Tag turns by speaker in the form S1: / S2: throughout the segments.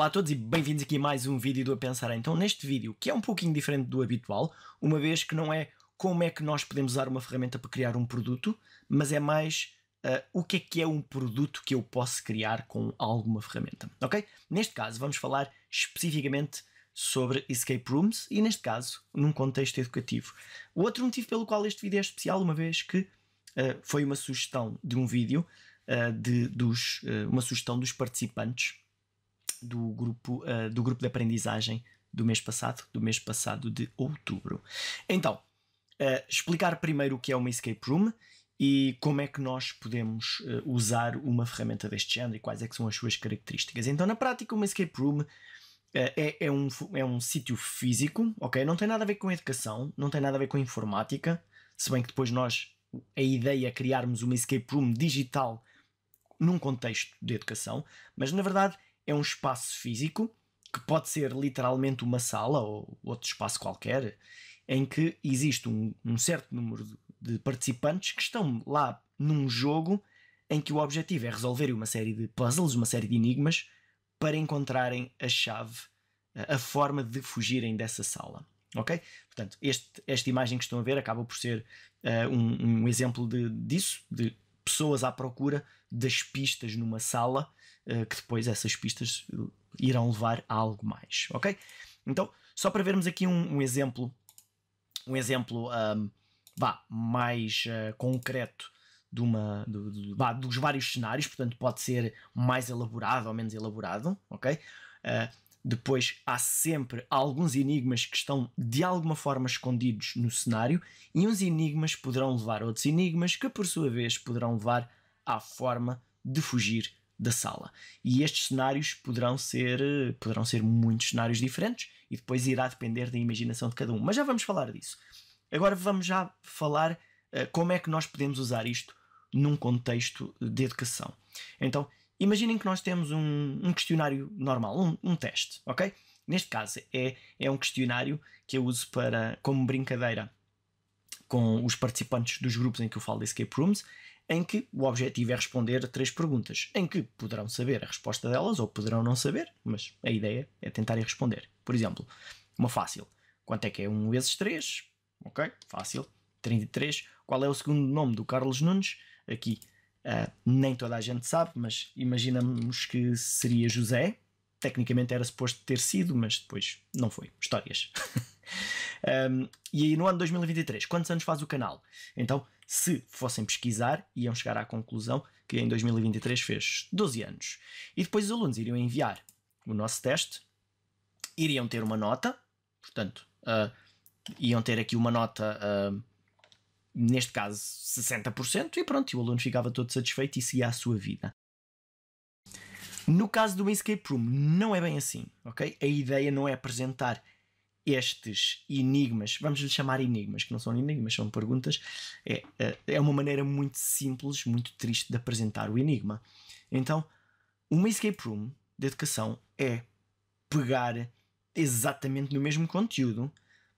S1: Olá a todos e bem-vindos aqui a mais um vídeo do A Pensar. Então neste vídeo, que é um pouquinho diferente do habitual, uma vez que não é como é que nós podemos usar uma ferramenta para criar um produto, mas é mais o que é um produto que eu posso criar com alguma ferramenta, ok? Neste caso vamos falar especificamente sobre escape rooms e neste caso num contexto educativo. O outro motivo pelo qual este vídeo é especial, uma vez que foi uma sugestão de um vídeo, uma sugestão dos participantes do grupo de aprendizagem do mês passado de outubro. Então, explicar primeiro o que é uma escape room e como é que nós podemos usar uma ferramenta deste género e quais é que são as suas características. Então, na prática, uma escape room é um sítio físico, ok? Não tem nada a ver com educação, não tem nada a ver com informática, se bem que depois a ideia é criarmos uma escape room digital num contexto de educação, mas na verdade é um espaço físico que pode ser literalmente uma sala ou outro espaço qualquer, em que existe um certo número de participantes que estão lá num jogo em que o objetivo é resolver uma série de puzzles, uma série de enigmas, para encontrarem a chave, a forma de fugirem dessa sala. Ok? Portanto, esta imagem que estão a ver acaba por ser um exemplo disso, de pessoas à procura das pistas numa sala, que depois essas pistas irão levar a algo mais, ok? Então, só para vermos aqui um exemplo mais concreto dos vários cenários, portanto pode ser mais elaborado ou menos elaborado, ok? Depois há sempre alguns enigmas que estão de alguma forma escondidos no cenário e uns enigmas poderão levar a outros enigmas que por sua vez poderão levar à forma de fugir da sala. E estes cenários poderão ser muitos cenários diferentes e depois irá depender da imaginação de cada um. Mas já vamos falar disso. Agora vamos já falar como é que nós podemos usar isto num contexto de educação. Então, imaginem que nós temos um questionário normal, um teste, ok? Neste caso é um questionário que eu uso como brincadeira com os participantes dos grupos em que eu falo de escape rooms, em que o objetivo é responder a 3 perguntas, em que poderão saber a resposta delas ou poderão não saber, mas a ideia é tentarem responder. Por exemplo, uma fácil. Quanto é que é 1 vezes 3? Ok, fácil. 33. Qual é o segundo nome do Carlos Nunes? Aqui nem toda a gente sabe, mas imaginamos que seria José. Tecnicamente era suposto ter sido, mas depois não foi. Histórias. E aí no ano 2023, quantos anos faz o canal? Então, se fossem pesquisar, iam chegar à conclusão que em 2023 fez 12 anos. E depois os alunos iriam enviar o nosso teste, iriam ter uma nota, portanto, iam ter aqui uma nota, neste caso 60%, e pronto, e o aluno ficava todo satisfeito e seguia a sua vida. No caso do escape room, não é bem assim, ok? A ideia não é apresentar estes enigmas, vamos lhe chamar enigmas, que não são enigmas, são perguntas. É uma maneira muito simples, muito triste de apresentar o enigma. Então, uma escape room de educação é pegar exatamente no mesmo conteúdo,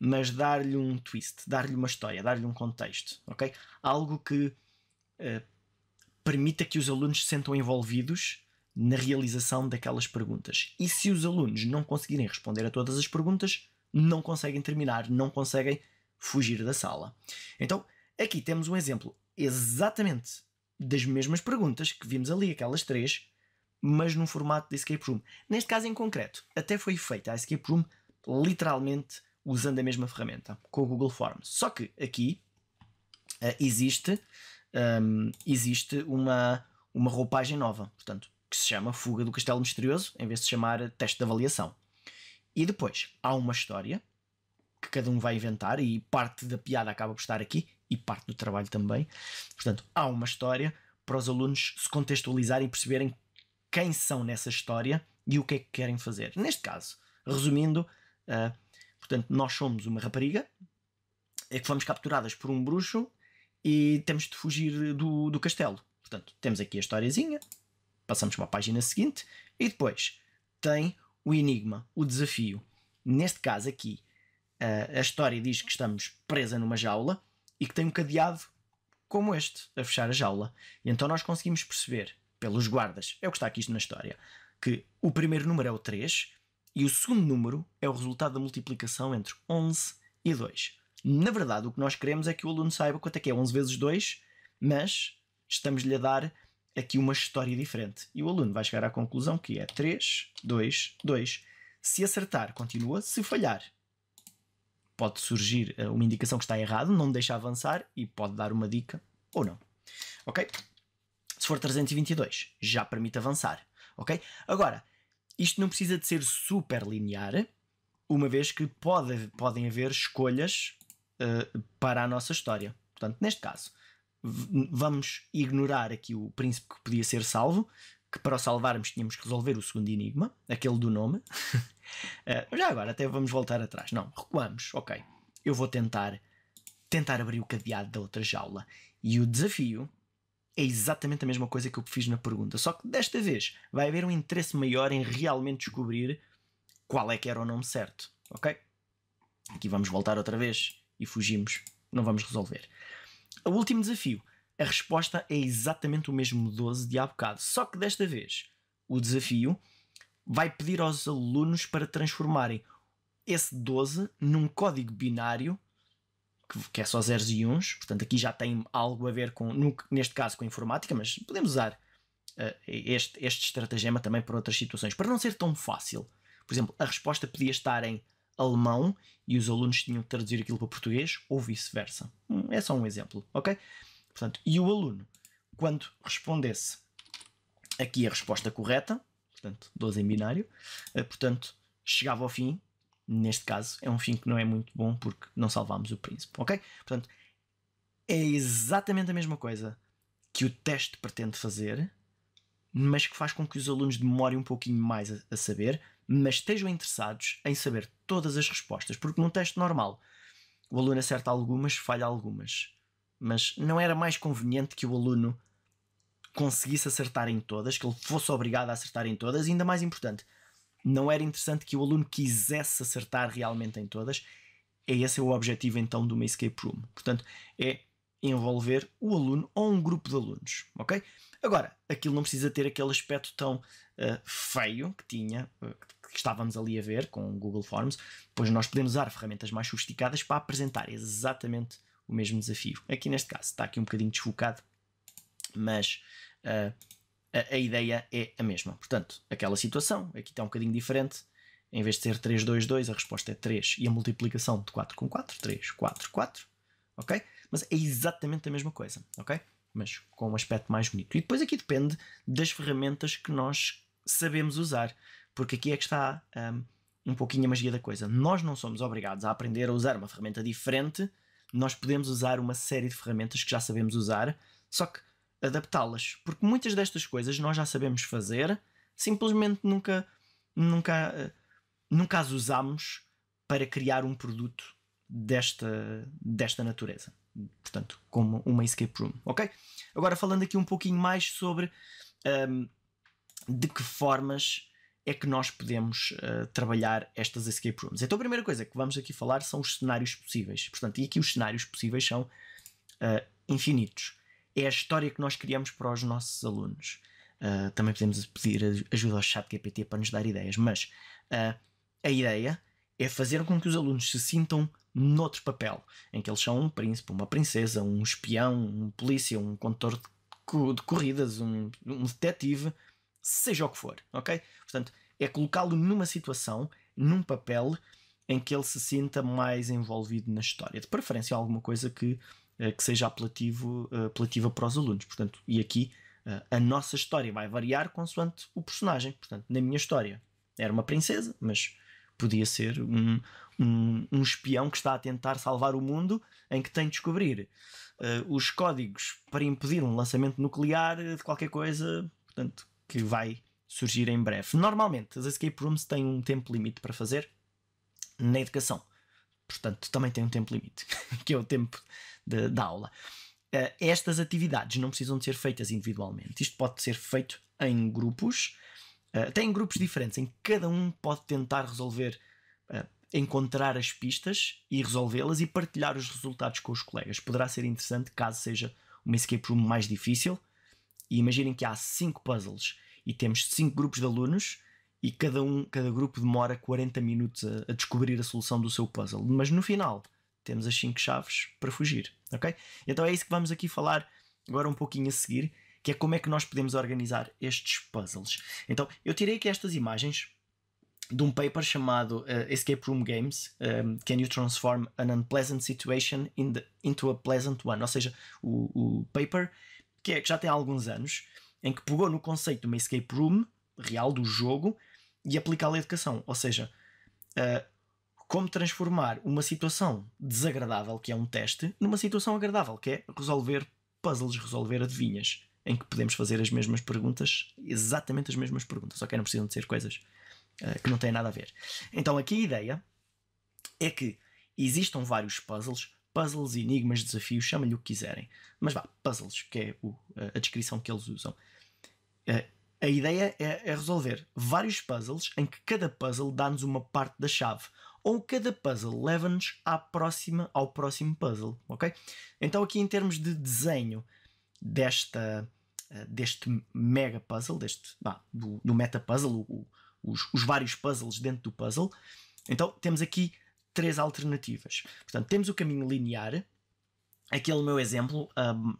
S1: mas dar-lhe um twist, dar-lhe uma história, dar-lhe um contexto, ok? Algo que permita que os alunos se sentam envolvidos na realização daquelas perguntas. E se os alunos não conseguirem responder a todas as perguntas, não conseguem terminar, não conseguem fugir da sala. Então, aqui temos um exemplo exatamente das mesmas perguntas que vimos ali, aquelas 3, mas num formato de escape room. Neste caso em concreto, até foi feita a escape room literalmente usando a mesma ferramenta, com o Google Forms. Só que aqui existe uma roupagem nova, portanto, que se chama Fuga do Castelo Misterioso, em vez de se chamar Teste de Avaliação. E depois há uma história que cada um vai inventar e parte da piada acaba por estar aqui e parte do trabalho também. Portanto, há uma história para os alunos se contextualizarem e perceberem quem são nessa história e o que é que querem fazer. Neste caso, resumindo, portanto, nós somos uma rapariga que fomos capturadas por um bruxo e temos de fugir do castelo. Portanto, temos aqui a historiazinha, passamos para a página seguinte e depois tem o enigma, o desafio. Neste caso aqui, a história diz que estamos presa numa jaula e que tem um cadeado como este, a fechar a jaula. E então nós conseguimos perceber, pelos guardas, é o que está aqui na história, que o primeiro número é o 3 e o segundo número é o resultado da multiplicação entre 11 e 2. Na verdade, o que nós queremos é que o aluno saiba quanto é que é 11 vezes 2, mas estamos-lhe a dar aqui uma história diferente. E o aluno vai chegar à conclusão que é 3, 2, 2. Se acertar, continua. Se falhar, pode surgir uma indicação que está errado, não deixa avançar e pode dar uma dica ou não. Ok? Se for 322, já permite avançar. Ok? Agora, isto não precisa de ser super linear, uma vez que podem haver escolhas para a nossa história. Portanto, neste caso, vamos ignorar aqui o príncipe que podia ser salvo, que para o salvarmos tínhamos que resolver o segundo enigma, aquele do nome. Já agora até vamos voltar atrás. Não, recuamos. Ok, eu vou tentar abrir o cadeado da outra jaula. E o desafio é exatamente a mesma coisa que eu fiz na pergunta, só que desta vez vai haver um interesse maior em realmente descobrir qual é que era o nome certo. Ok? Aqui vamos voltar outra vez e fugimos. Não vamos resolver. O último desafio. A resposta é exatamente o mesmo 12 de há bocado, só que desta vez o desafio vai pedir aos alunos para transformarem esse 12 num código binário que é só zeros e uns. Portanto, aqui já tem algo a ver com, neste caso, com a informática, mas podemos usar este estratagema também para outras situações, para não ser tão fácil. Por exemplo, a resposta podia estar em alemão e os alunos tinham que traduzir aquilo para português ou vice-versa. É só um exemplo, ok? Portanto, e o aluno, quando respondesse aqui a resposta correta, portanto, 12 em binário, portanto, chegava ao fim. Neste caso, é um fim que não é muito bom porque não salvámos o príncipe, ok? Portanto, é exatamente a mesma coisa que o teste pretende fazer, mas que faz com que os alunos demorem um pouquinho mais a saber, mas estejam interessados em saber todas as respostas, porque num teste normal o aluno acerta algumas, falha algumas, mas não era mais conveniente que o aluno conseguisse acertar em todas, que ele fosse obrigado a acertar em todas, e ainda mais importante, não era interessante que o aluno quisesse acertar realmente em todas. Esse é o objetivo então de uma escape room. Portanto, é envolver o aluno ou um grupo de alunos, ok? Agora, aquilo não precisa ter aquele aspecto tão feio que tinha, que estávamos ali a ver com o Google Forms, pois nós podemos usar ferramentas mais sofisticadas para apresentar exatamente o mesmo desafio. Aqui neste caso está aqui um bocadinho desfocado, mas a ideia é a mesma. Portanto, aquela situação, aqui está um bocadinho diferente. Em vez de ser 3, 2, 2, a resposta é 3 e a multiplicação de 4 com 4, 3, 4, 4, ok? Mas é exatamente a mesma coisa, ok? Mas com um aspecto mais bonito. E depois aqui depende das ferramentas que nós sabemos usar, porque aqui é que está um pouquinho a magia da coisa. Nós não somos obrigados a aprender a usar uma ferramenta diferente, nós podemos usar uma série de ferramentas que já sabemos usar, só que adaptá-las, porque muitas destas coisas nós já sabemos fazer, simplesmente nunca as usamos para criar um produto desta natureza. Portanto, como uma escape room, ok? Agora falando aqui um pouquinho mais sobre de que formas é que nós podemos trabalhar estas escape rooms. Então a primeira coisa que vamos aqui falar são os cenários possíveis. Portanto, e aqui os cenários possíveis são infinitos. É a história que nós criamos para os nossos alunos. Também podemos pedir ajuda ao ChatGPT para nos dar ideias, mas a ideia é fazer com que os alunos se sintam noutro papel, em que eles são um príncipe, uma princesa, um espião, um polícia, um condutor de corridas, um detetive, seja o que for, ok? Portanto, é colocá-lo numa situação, num papel em que ele se sinta mais envolvido na história, de preferência alguma coisa que seja apelativa para os alunos. Portanto, e aqui a nossa história vai variar consoante o personagem. Portanto, na minha história era uma princesa, mas podia ser um espião que está a tentar salvar o mundo, em que tem de descobrir os códigos para impedir um lançamento nuclear de qualquer coisa, portanto, que vai surgir em breve. Normalmente as escape rooms têm um tempo limite para fazer. Na educação, portanto, também tem um tempo limite, que é o tempo da aula. Estas atividades não precisam de ser feitas individualmente. Isto pode ser feito em grupos. Tem grupos diferentes em que cada um pode tentar resolver, encontrar as pistas e resolvê-las e partilhar os resultados com os colegas. Poderá ser interessante caso seja uma escape room mais difícil. E imaginem que há 5 puzzles e temos 5 grupos de alunos e cada grupo demora 40 minutos a descobrir a solução do seu puzzle. Mas no final temos as 5 chaves para fugir, ok? Então é isso que vamos aqui falar agora um pouquinho a seguir, que é como é que nós podemos organizar estes puzzles. Então eu tirei aqui estas imagens de um paper chamado Escape Room Games, Can You Transform an Unpleasant Situation into a Pleasant One? Ou seja, o paper que já tem alguns anos, em que pegou no conceito de uma escape room real do jogo e aplicá-lo à educação. Ou seja, como transformar uma situação desagradável, que é um teste, numa situação agradável, que é resolver puzzles, resolver adivinhas, em que podemos fazer as mesmas perguntas, exatamente as mesmas perguntas, só que não precisam de ser coisas que não têm nada a ver. Então aqui a ideia é que existam vários puzzles, enigmas, desafios, chamem-lhe o que quiserem, mas vá, puzzles, que é a descrição que eles usam. A ideia é resolver vários puzzles em que cada puzzle dá-nos uma parte da chave, ou cada puzzle leva-nos ao próximo puzzle, ok? Então aqui em termos de desenho deste mega puzzle, do meta puzzle, os vários puzzles dentro do puzzle, então temos aqui 3 alternativas. Portanto, temos o caminho linear. Aquele meu exemplo,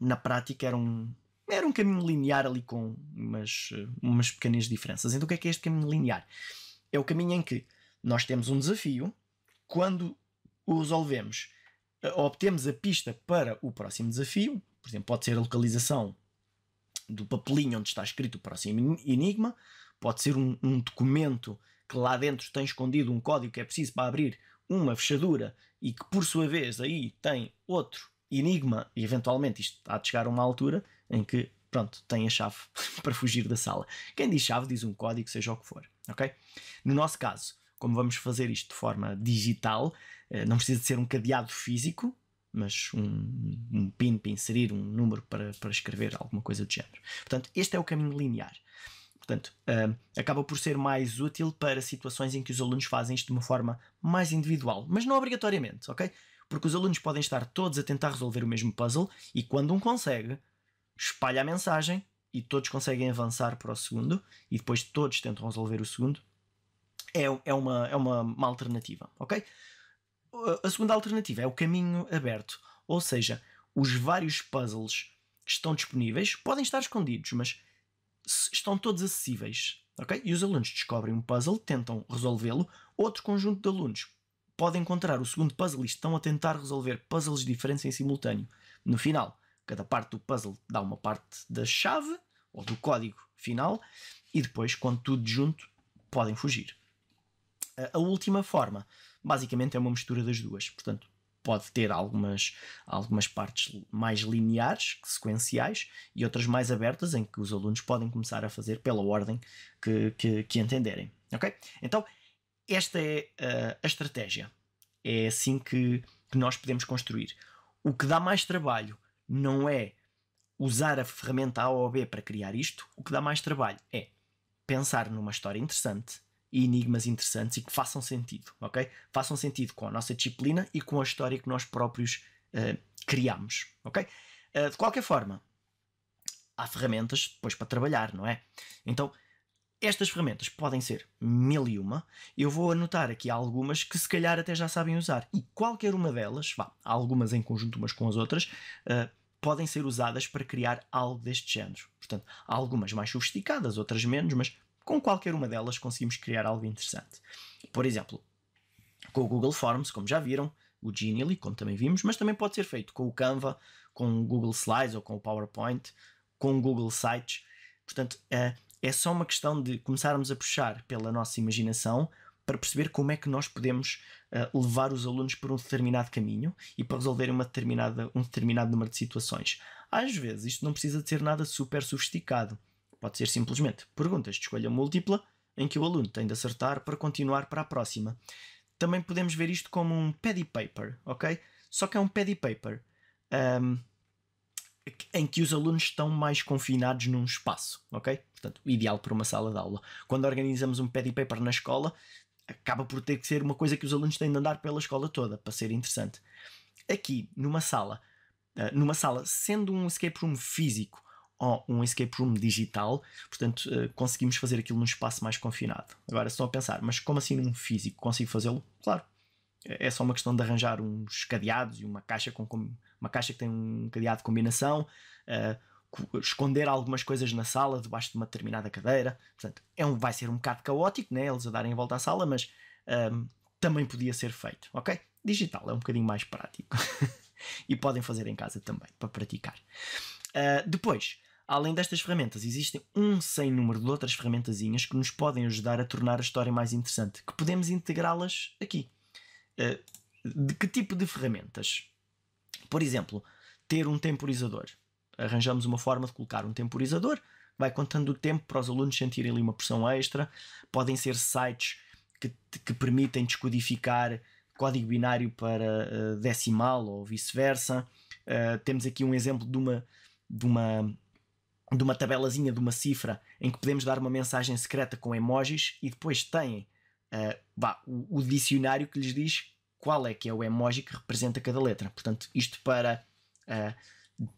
S1: na prática, era um caminho linear ali com umas pequenas diferenças. Então o que é este caminho linear? É o caminho em que nós temos um desafio, quando o resolvemos, obtemos a pista para o próximo desafio. Por exemplo, pode ser a localização do papelinho onde está escrito o próximo enigma, pode ser um documento que lá dentro tem escondido um código que é preciso para abrir uma fechadura e que por sua vez aí tem outro enigma, e eventualmente isto há de chegar a uma altura em que, pronto, tem a chave para fugir da sala. Quem diz chave diz um código, seja o que for, ok? No nosso caso, como vamos fazer isto de forma digital, não precisa de ser um cadeado físico, mas um pin para inserir um número para escrever alguma coisa do género. Portanto, este é o caminho linear. Portanto, acaba por ser mais útil para situações em que os alunos fazem isto de uma forma mais individual, mas não obrigatoriamente, ok? Porque os alunos podem estar todos a tentar resolver o mesmo puzzle e quando um consegue, espalha a mensagem e todos conseguem avançar para o segundo e depois todos tentam resolver o segundo. É uma alternativa, ok? A segunda alternativa é o caminho aberto, ou seja, os vários puzzles que estão disponíveis podem estar escondidos, mas estão todos acessíveis, ok? E os alunos descobrem um puzzle, tentam resolvê-lo, outro conjunto de alunos pode encontrar o segundo puzzle e estão a tentar resolver puzzles diferentes em simultâneo. No final, cada parte do puzzle dá uma parte da chave ou do código final e depois, quando tudo junto, podem fugir. A última forma, basicamente, é uma mistura das duas. Portanto, pode ter algumas partes mais lineares, sequenciais, e outras mais abertas, em que os alunos podem começar a fazer pela ordem que entenderem. Ok? Então, esta é a estratégia. É assim que nós podemos construir. O que dá mais trabalho não é usar a ferramenta A ou B para criar isto. O que dá mais trabalho é pensar numa história interessante e enigmas interessantes e que façam sentido, ok? Façam sentido com a nossa disciplina e com a história que nós próprios criamos, ok? De qualquer forma, há ferramentas depois para trabalhar, não é? Então, estas ferramentas podem ser 1001. Eu vou anotar aqui algumas que se calhar até já sabem usar. E qualquer uma delas, há algumas em conjunto umas com as outras, podem ser usadas para criar algo deste género. Portanto, há algumas mais sofisticadas, outras menos, mas com qualquer uma delas conseguimos criar algo interessante. Por exemplo, com o Google Forms, como já viram, o Genially, como também vimos, mas também pode ser feito com o Canva, com o Google Slides ou com o PowerPoint, com o Google Sites. Portanto, é só uma questão de começarmos a puxar pela nossa imaginação para perceber como é que nós podemos levar os alunos por um determinado caminho e para resolverem um determinado número de situações. Às vezes isto não precisa de ser nada super sofisticado. Pode ser simplesmente perguntas de escolha múltipla em que o aluno tem de acertar para continuar para a próxima. Também podemos ver isto como um paddy paper, ok? Só que é um paddy paper em que os alunos estão mais confinados num espaço, ok? Portanto, o ideal para uma sala de aula. Quando organizamos um paddy paper na escola, acaba por ter que ser uma coisa que os alunos têm de andar pela escola toda para ser interessante. Aqui, numa sala, sendo um escape room físico ou um escape room digital, portanto conseguimos fazer aquilo num espaço mais confinado. Agora estão a pensar, mas como assim num físico consigo fazê-lo? Claro, é só uma questão de arranjar uns cadeados e uma caixa que tem um cadeado de combinação, esconder algumas coisas na sala debaixo de uma determinada cadeira. Portanto, vai ser um bocado caótico, né? Eles a darem a volta à sala, mas também podia ser feito, ok? Digital é um bocadinho mais prático. E podem fazer em casa também, para praticar. Depois, além destas ferramentas, existem um sem número de outras ferramentazinhas que nos podem ajudar a tornar a história mais interessante, que podemos integrá-las aqui. De que tipo de ferramentas? Por exemplo, ter um temporizador. Arranjamos uma forma de colocar um temporizador, vai contando o tempo para os alunos sentirem ali uma pressão extra. Podem ser sites que permitem descodificar código binário para decimal ou vice-versa. Temos aqui um exemplo de uma tabelazinha, de uma cifra, em que podemos dar uma mensagem secreta com emojis e depois têm o dicionário que lhes diz qual é que é o emoji que representa cada letra. Portanto, isto para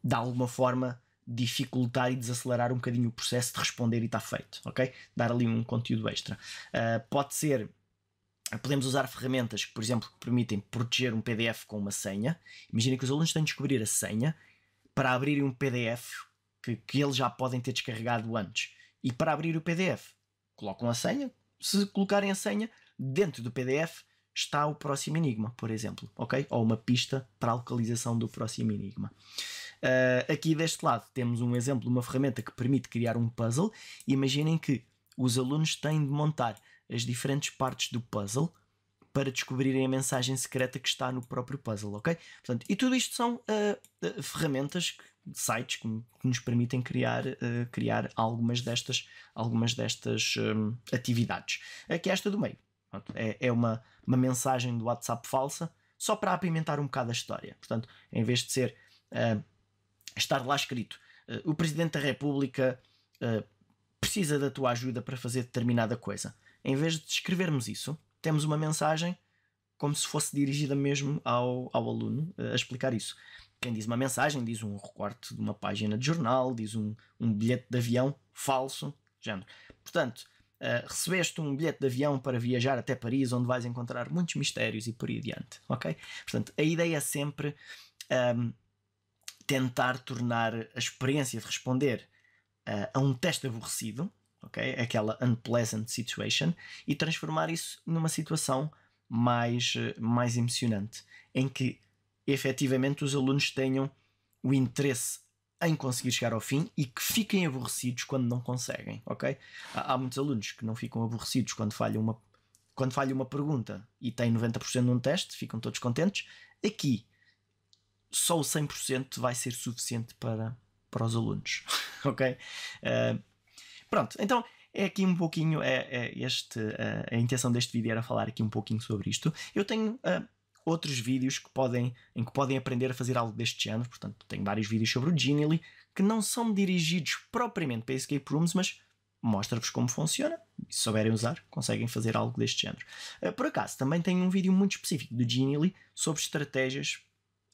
S1: de alguma forma dificultar e desacelerar um bocadinho o processo de responder e está feito, ok? Dar ali um conteúdo extra. Podemos usar ferramentas que, por exemplo, permitem proteger um PDF com uma senha. Imagina que os alunos têm de descobrir a senha para abrirem um PDF que eles já podem ter descarregado antes. E para abrir o PDF, colocam a senha. Se colocarem a senha, dentro do PDF está o próximo enigma, por exemplo, ok? Ou uma pista para a localização do próximo enigma. Aqui deste lado temos um exemplo de uma ferramenta que permite criar um puzzle. Imaginem que os alunos têm de montar as diferentes partes do puzzle para descobrirem a mensagem secreta que está no próprio puzzle, ok? Portanto, e tudo isto são ferramentas, sites que nos permitem criar algumas destas atividades. Aqui esta do meio. Pronto, é uma mensagem do WhatsApp falsa, só para apimentar um bocado a história. Portanto, em vez de ser estar lá escrito o Presidente da República precisa da tua ajuda para fazer determinada coisa, em vez de escrevermos isso, temos uma mensagem como se fosse dirigida mesmo ao aluno a explicar isso. Quem diz uma mensagem diz um recorte de uma página de jornal, diz um bilhete de avião falso, género. Portanto, recebeste um bilhete de avião para viajar até Paris, onde vais encontrar muitos mistérios e por aí adiante, ok? Portanto, a ideia é sempre tentar tornar a experiência de responder a um teste aborrecido, okay? Aquela unpleasant situation, e transformar isso numa situação mais emocionante, em que efetivamente os alunos tenham o interesse em conseguir chegar ao fim e que fiquem aborrecidos quando não conseguem, ok? Há muitos alunos que não ficam aborrecidos quando falha uma pergunta e têm 90% num teste, ficam todos contentes. Aqui só o 100% vai ser suficiente para os alunos. Ok? Pronto, então é aqui um pouquinho a intenção deste vídeo era falar aqui um pouquinho sobre isto. Eu tenho outros vídeos em que podem aprender a fazer algo deste género. Portanto, tenho vários vídeos sobre o Genially que não são dirigidos propriamente para escape rooms, mas mostra-vos como funciona. Se souberem usar, conseguem fazer algo deste género. Por acaso, também tenho um vídeo muito específico do Genially sobre estratégias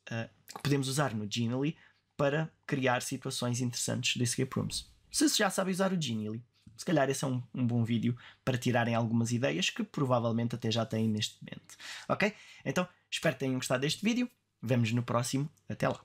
S1: que podemos usar no Genially para criar situações interessantes de escape rooms. Se já sabem usar o Genially, se calhar esse é um bom vídeo para tirarem algumas ideias que provavelmente até já têm neste momento. Ok? Então, espero que tenham gostado deste vídeo. Vemo-nos no próximo. Até lá.